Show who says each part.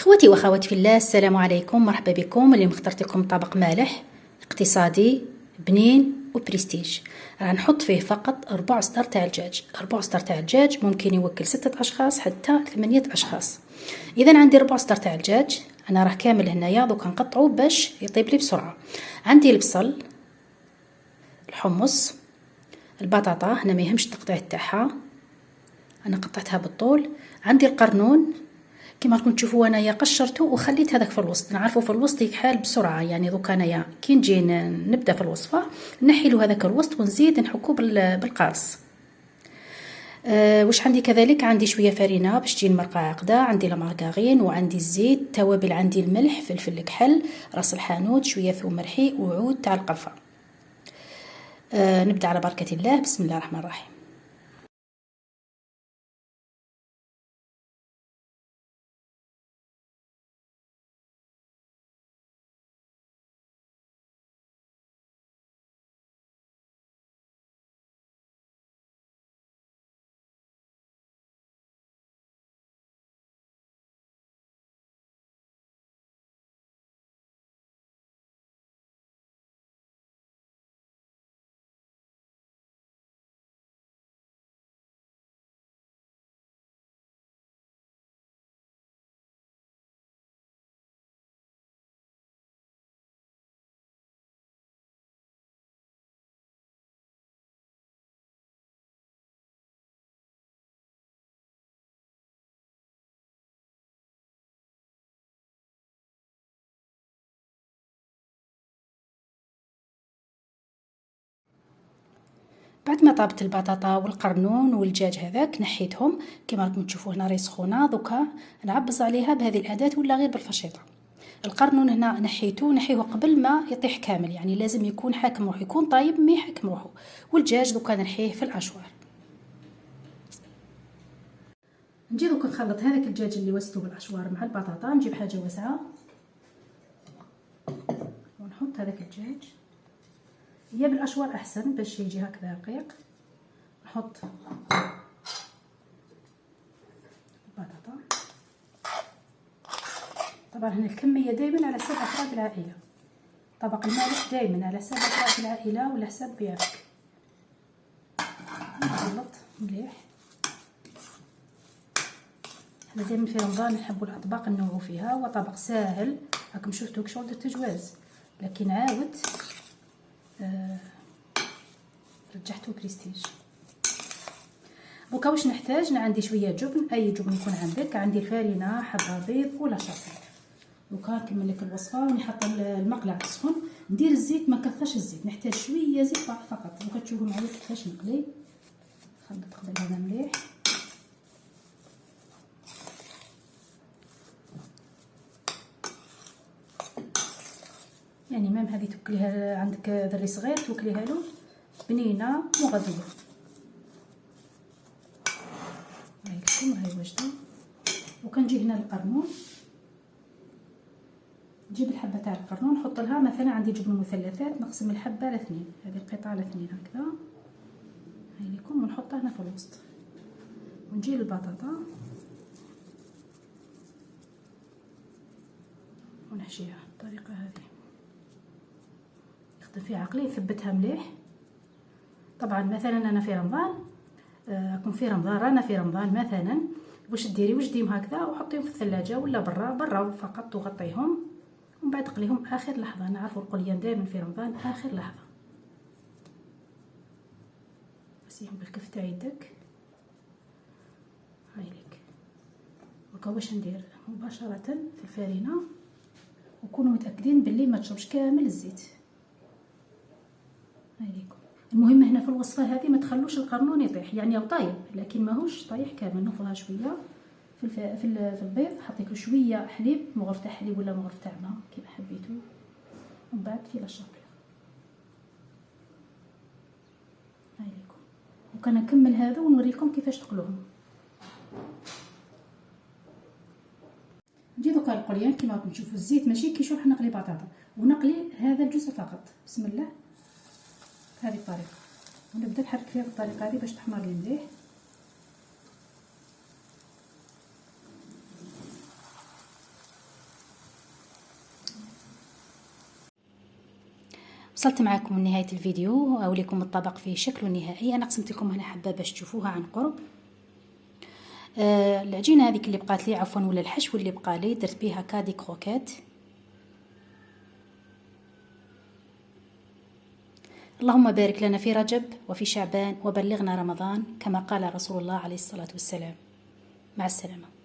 Speaker 1: اخوتي واخواتي في الله، السلام عليكم، مرحبا بكم. اليوم اخترت لكم طبق مالح اقتصادي بنين وبريستيج. راح نحط فيه فقط 4 صدر تاع الدجاج. 4 صدر تاع الدجاج ممكن يوكل 6 اشخاص حتى 8 اشخاص. اذا عندي 4 صدر تاع الدجاج، انا راه كامل هنايا دوك نقطعوه باش يطيب لي بسرعه. عندي البصل، الحمص، البطاطا هنا ما يهمش التقطيع تاعها، انا قطعتها بالطول. عندي القرنون كما راكم تشوفوا انايا قشرته وخليت هذاك في الوسط، نعرفوا في الوسط يكحال بسرعه. يعني دوك انايا كي نجي نبدا في الوصفه نحي له هذاك الوسط ونزيد نحكو بالقارص. واش عندي كذلك؟ عندي شويه فرينه باش تجي المرقه عاقده، عندي المارغرين وعندي الزيت، توابل عندي الملح، فلفل الكحل، راس الحانوت، شويه ثوم مرحي وعود تاع القرفه. نبدا على بركه الله. بسم الله الرحمن الرحيم. بعد ما طابت البطاطا والقرنون والدجاج هذاك نحيتهم كما راكم تشوفوا هنا راهي سخونه. دوكا نعبز عليها بهذه الاداه ولا غير بالفشيطه. القرنون هنا نحيه قبل ما يطيح كامل، يعني لازم يكون حاكم روحه، يكون طايب ما يحكم روحه. والدجاج دوكا نحيه في الاشوار. نجي دوكا نخلط هذاك الدجاج اللي وسته بالاشوار مع البطاطا. نجيب حاجه واسعه ونحط هذاك الدجاج، هي بالاشوار احسن باش يجي هكذا رقيق. نحط البطاطا. طبعا هنا الكميه دائما على حساب افراد العائله. طبق المالح دائما على حساب افراد العائله ولا حساب ديالك. نخلط مليح. احنا دائما في رمضان نحبوا الاطباق ننوعوا فيها، وطبق ساهل راكم شفتوا كشغل درت جواز، لكن عاود رجعته بريستيج. دوكا واش نحتاج؟ عندي شويه جبن، اي جبن يكون عندك. عندي الفارينه، حبه بيض ولا شطه. دوكا نكمل لك الوصفه ونحط المقله تسخن. ندير الزيت، ما نكثرش الزيت، نحتاج شويه زيت فقط. دوكا تشوفوا معايا كيفاش نقلي. خلط قبل هذا مليح. يعني مام هذه توكليها عندك ذري صغير توكليها له بنينه مغذيه. هاي راهي واجده. وكنجي هنا القرنون، نجيب الحبه تاع القرنون نحط لها مثلا، عندي جبن مثلثات نقسم الحبه على 2، هذه القطعه على 2 هكذا. هاي لكم، ونحطها هنا في الوسط. ونجي للبطاطا ونحشيها بالطريقه هذه. نخدم فيها عقلي، نثبتها مليح. طبعا مثلا انا في رمضان، راكم في رمضان، رانا في رمضان مثلا، واش ديري؟ وجديهم هكذا وحطيهم في الثلاجه ولا برا فقط، تغطيهم ومن بعد قليهم اخر لحظه. نعرفوا القليان دائما في رمضان اخر لحظه. بسيهم بالكف تاع يدك. هاي لك. دوكا واش ندير؟ مباشره في الفارينه، وكونوا متاكدين باللي ما تشربش كامل الزيت. هاي لكم. المهم هنا في الوصفه هذه ما تخلوش القرنون يطيح، يعني او طايب لكن ماهوش طايح كامل. نفضها شويه في البيض، حطيت له شويه حليب، مغرفه تاع حليب ولا مغرفه تاع ماء كيما حبيتو، ومن بعد في لاشابيغ. هاي لكم. وكنكمل هذا ونوريكم كيفاش تقلوهم. نجي دوكا القريان كيما راكم تشوفوا، الزيت ماشي كي راح نقلي بطاطا، ونقلي هذا الجزء فقط. بسم الله، هذه الطريقه. ونبدا نحرك فيها بالطريقه هذه باش تحمر لي مليح. وصلت معكم لنهاية الفيديو، أوليكم الطبق في شكله النهائي. أنا قسمت لكم هنا حبة باش تشوفوها عن قرب. العجينة هذيك اللي بقات لي، عفوا، ولا الحشو اللي بقى لي، درت بيه هكا دي كروكات. اللهم بارك لنا في رجب وفي شعبان وبلغنا رمضان كما قال رسول الله عليه الصلاة والسلام. مع السلامة.